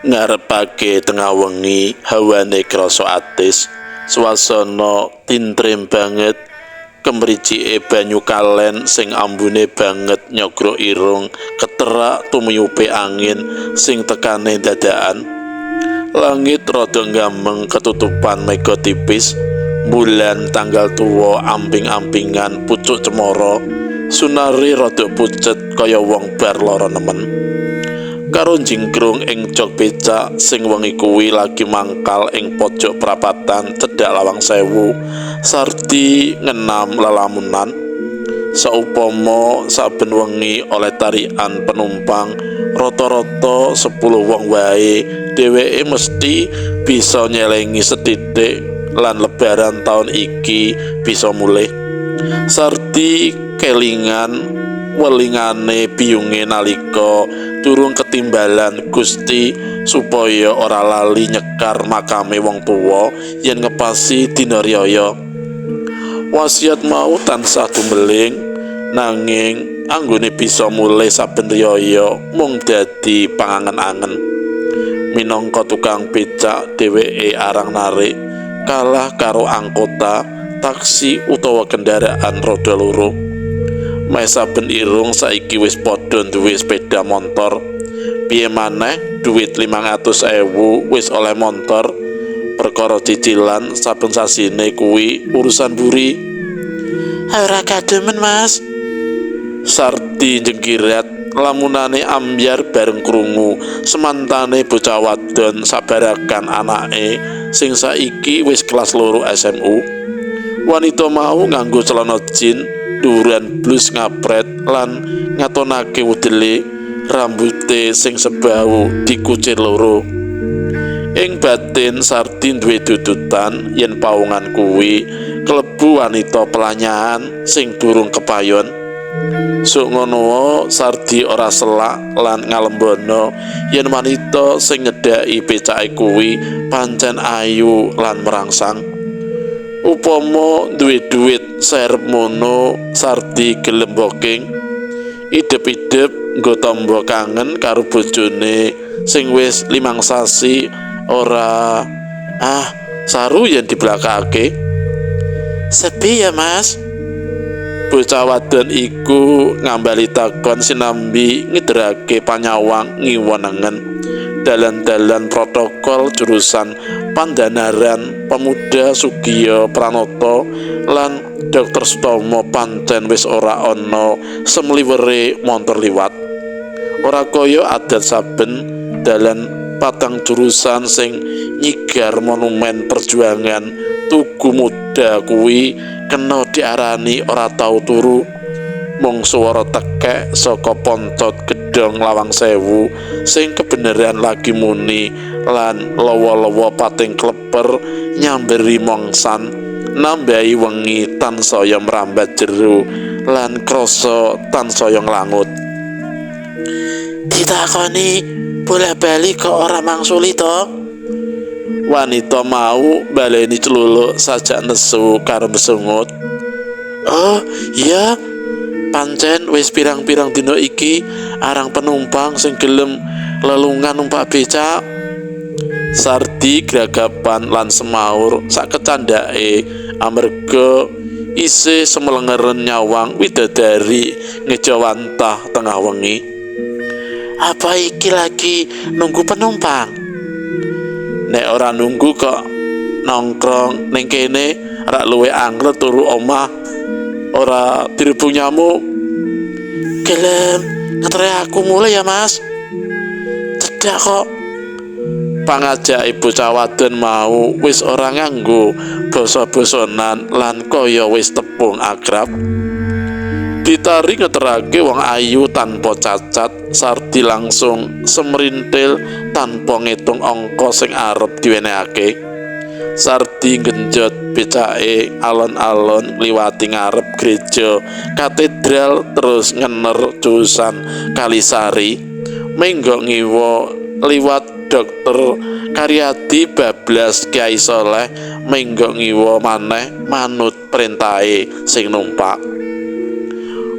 ngarepake tengah wengi hawane krasa atis, swasana tintrem banget, kemricike banyu kalen sing ambune banget nyogro irung keterak tumiyupe angin sing tekane dadakan. Langit rada gameng ketutupan mega tipis, bulan tanggal tuwa amping-ampingan pucuk cemara, sunare rada pucet kaya wong bar lara nemen. Karo jingkrung ing jog becak sing wengi kuwi lagi mangkal ing pojok prapatan cedhak Lawang Sewu, Sardi ngenam lelamunan. Saupama saben wengi oleh tarikan penumpang rata-rata 10 wong wae, dheweke mesti bisa nyelengi sethithik lan lebaran taun iki bisa mulih. Sardi kelingan welingane biyunge nalika durung ketimbalan Gusti supaya ora lali nyekar makame wong tuwa yen ngepasi dina riyaya. Wasiat mau tansah tumeling, nanging anggone bisa mulih saben riyaya mung dadi pangangen-angen. Minangka tukang becak dheweke arang narik kalah karo angkota, taksi utawa kendaraan roda loro. Meh saben irung saiki wis padha duwe sepeda motor. Piye maneh duit 500.000 wis oleh motor. Perkara cicilan saben sasine kuwi urusan buri. Ora kademen, Mas. Sardi jengkirat, lamunane ambyar bareng krungu semantane bocah wadon sabarakan anake sing saiki wis kelas 2 SMU. Wanita mau nganggo celana jin, duran blus ngapret lan ngatonake wedele, rambute sing sebau dikucir loro. Ing batin Sardi duwe dudutan yen pawongan kuwi klebu wanita pelanyahan sing durung kepayon. Sok ngono Sardi ora selak lan ngalembono yen wanita sing nyedhaki becake kuwi pancen ayu lan merangsang. Upama duwe duit serep mono, Sardi gelem booking. Idep-idep nggo tamba kangen karo bojone sing wis 5 sasi ora saru yen dibelakake. Sepi ya, Mas. Bocah wadon iku ngambali takon sinambi ngiderake panyawang ngiwonengen. Dalan-dalan protokol jurusan Pandanaran Pemuda Sugiyo Pranoto lan Dr. Sutomo pancen wis ora ana semliwere montor liwat. Ora kaya adat saben dalan patang jurusan sing nyigar monumen perjuangan Tugu Muda kuwi kena diarani ora tau turu. Mung swara tekek saka poncot gedhong Lawang Sewu sing kebeneran lagi muni lan lawa-lawa pating kleper nyamberi mongsan nambahi wengi tansaya mrambat jero lan krasa tansaya nglangut. Ditakoni bola-bali kok ora mangsuli to? Wanita mau baleni celuluk sajak nesu karo besungut. Oh iya, pancen wis pirang-pirang dina iki arang penumpang sing gelem lelungan numpak becak. Sardi gragapan lan semaur sakecandake amarga isih semelengeren nyawang widadari ngejawantah tengah wengi. Apa iki lagi nunggu penumpang? Nek ora nunggu kok nongkrong ning kene rak luwe anglet turu omah ora dirubung nyamuk. Gelem ngetre aku mulai ya, Mas. Cedak kok. Pangajake bocah wadon mau wis ora nganggo basa-basanan lan kaya wis tepung akrab. Ditari ngeterake wong ayu tanpa cacat, Sardi langsung semrintil tanpa ngitung angka sing arep diwenehake. Sardi genjot becake alon-alon liwati ngarep gereja katedral terus ngener jurusan Kalisari, menggok ngiwa liwat Dokter Karyadi bablas Kyai Soleh, menggok ngiwa maneh manut perintahe sing numpak.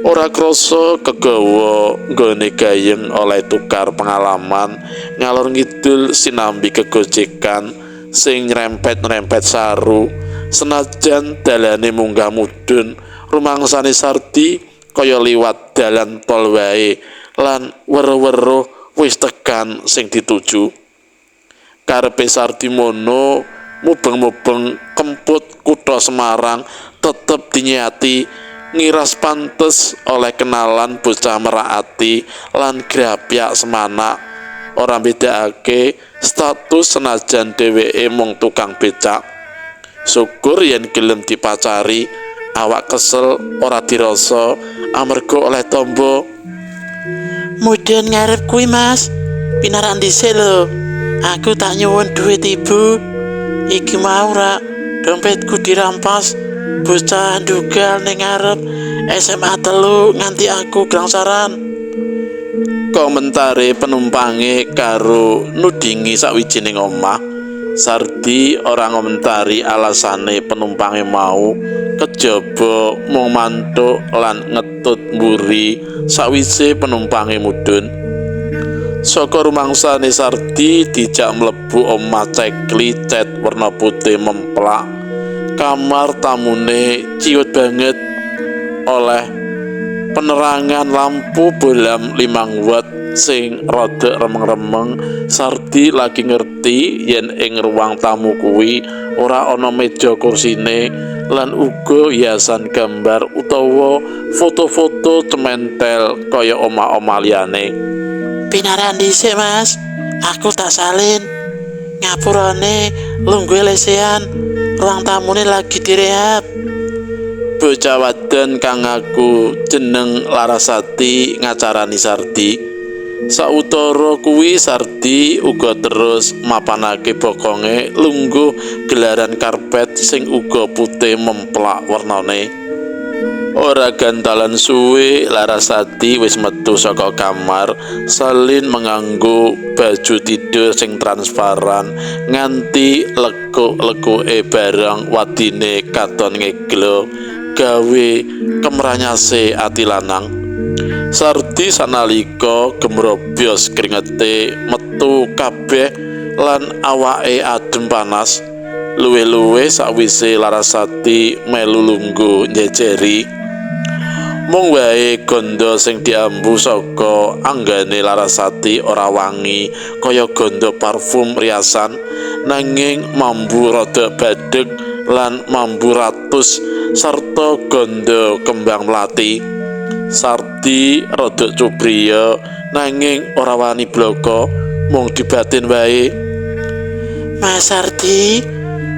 Ora krasa kegawa nggone gayeng oleh tukar pengalaman ngalor ngidul sinambi kegojekan sing nyrempet-nyrempet saru senajan dalane munggah mudhun rumangsane Sardi kaya liwat dalan tol wae lan weruh-weruh wis tekan sing dituju. Karepe Sardi mono mubeng-mubeng kemput kutha Semarang tetep dinyati ngiras pantes oleh kenalan bocah meraati lan grapyak semana ora bedakake status senajan dheweke mung tukang becak. Syukur yen gelem dipacari awak kesel ora dirasa amarga oleh tombo. Mudhun ngarep kuwi Mas, pinarak dhisik lho. Aku tak nyuwun duit ibu. Iki mau ra dompetku dirampas bocah ndugal ning ngarep SMA 3 nganti aku grangsaran. Komentare penumpange karo nudingi sawijining omah. Sardi ora ngomentari alasane penumpange mau kejaba mung mantuk lan ngetut mburi sawise penumpange mudhun. Saka rumangsane Sardi dijak mlebu omah cekli cat werna putih memplak. Kamar tamune ciut banget oleh penerangan lampu bohlam 5 watt sing rada remeng-remeng. Sardi lagi ngerti yen ing ruang tamu kuwi ora ana meja kursine lan uga hiasan gambar utawa foto-foto cementel kaya omah-omah liyane. Pinarak dhisik Mas, aku tak salin. Ngapurane lungguhe lesehan, ruang tamune lagi direhab. Bocah wadon kang ngaku jeneng Larasati ngacarani Sardi. Sautara kuwi Sardi uga terus mapanake bokonge lungguh gelaran karpet sing uga putih memplak warnane. Ora gantalan suwe Larasati wis metu saka kamar salin menganggo baju tidur sing transparan nganti lekuk-lekuke barang wadine katon ngeglo gawe kemranyase ati lanang. Sardi sanalika gemrobyos kringete metu kabeh lan awake adem panas. Luwe-luwe sakwise Larasati melu lungguh njejeri. Mung wae gondo sing diambu saka anggane Larasati ora wangi kaya gondo parfum riasan, nanging mambu rada badheg lan mambu ratus sarta gondo kembang melati. Sardi rada cubriya nanging ora wani bloko, mung dibatin wae. Mas Sardi,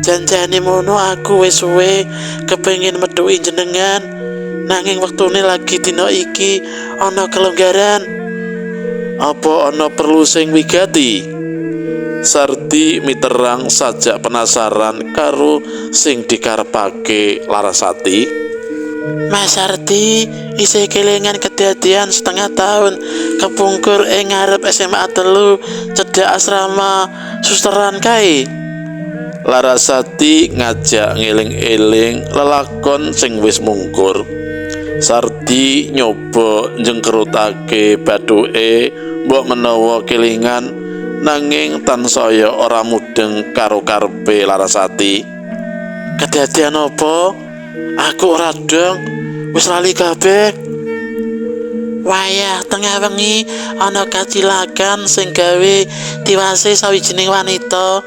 janjane mono aku wis suwe kepengin metuhi jenengan. Nanging wektune lagi dina iki ana kelonggaran. Apa ana perlu sing wigati? Sardi miterang sajak penasaran karo sing dikarepake Larasati. Mas Sardi isih kelingan kedadian setengah tahun kepungkur ing ngarep SMA 3 cedhak asrama susteran kae. Larasati ngajak ngeling-eling lelakon sing wis mungkur. Sardi nyoba njengkerutake bathuke mbok menawa kelingan, nanging tansaya ora mudeng karo karepe Larasati. Kedadian apa? Aku ora dong, wis lali kabeh. Wayah tengah wengi ana kacilakan sing gawe tiwase sawijining wanita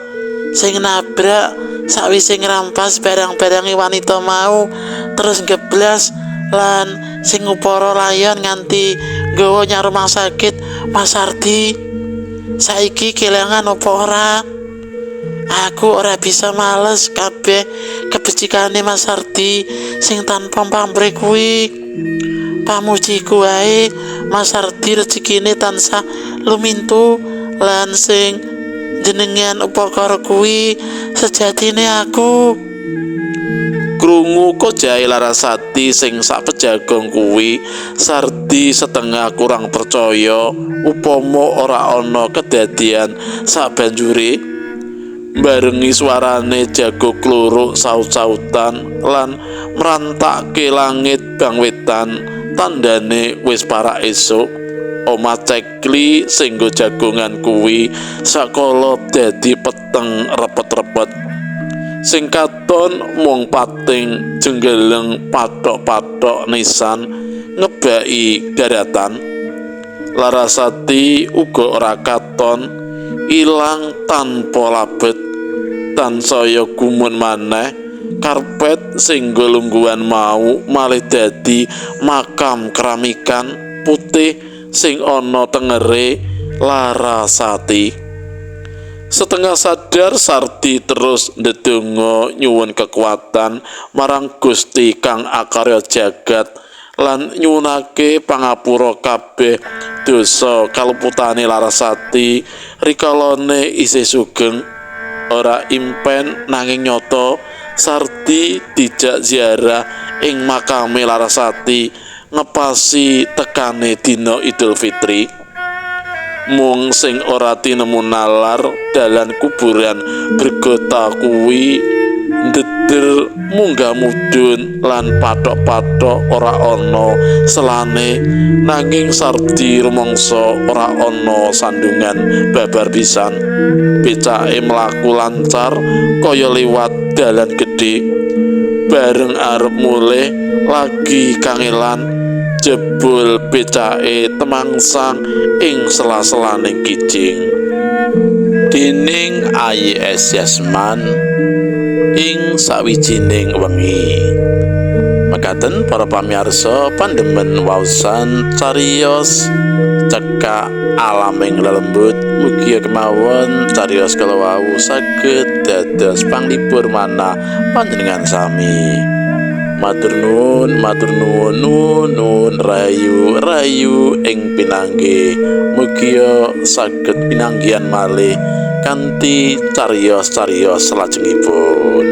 sing nabrak sakwise ngrampas barang-barange wanita mau terus geblas lan sing upara layon nganti nggawa nyang rumah sakit. Mas Sardi, saiki kelangan apa ora? Aku ora bisa males kabeh kebecikane Mas Sardi sing tanpa pamrih kuwi. Pamujiku wae Mas Sardi rezekine tansah lumintu lan sing jenengan upakara kuwi sejatine aku. Krungu kojahe Larasati sing sak pejagong kuwi, Sardi setengah kurang percaya upama ora ana kedadian sabanjure. Barengi suarane jago kluruk saut-sautan lan merantake langit bang wetan tandane wis para esuk. Omah Cekli sing nggo jagongan kuwi sakala dadi peteng repet-repet. Sing katon mung pating jenggeleng pathok-pathok nisan ngebaki daratan. Larasati uga ora katon ilang tanpa labet. Tansaya gumun maneh karpet sing nggo lungguhan mau malih dadi makam keramikan putih sing ana tengere Larasati. Setengah sadar Sardi terus ndedonga nyuwun kekuatan marang Gusti kang akarya jagat lan nyuwunake pangapura kabeh dosa kaluputane Larasati rikalane isih sugeng. Ora impen nanging nyata Sardi dijak ziarah ing makame Larasati ngepasi tekane dina Idul Fitri. Mung sing ora tinemu nalar dalan kuburan Bergota kuwi ndeder munggah mudhun lan pathok-pathok ora ana selane, nanging Sardi rumangsa ora ana sandungan babar pisan. Becake mlaku lancar kaya liwat dalan gedhe. Bareng arep mulih lagi kangelan jebul becake temangsang ing sela-selaning kijing. Dening Ayes Yasman ing sawijining wengi. Mekaten para pamirsa pandemen waosan cariyos cekak alaming lelembut, mugia kemawon cariyos kala wau saged dados panglipur manah panjenengan sami. Matur nuwun, nuwun rayu ing pinanggih. Mugia saged pinanggihan malih kanthi cariyos-cariyos salajengipun.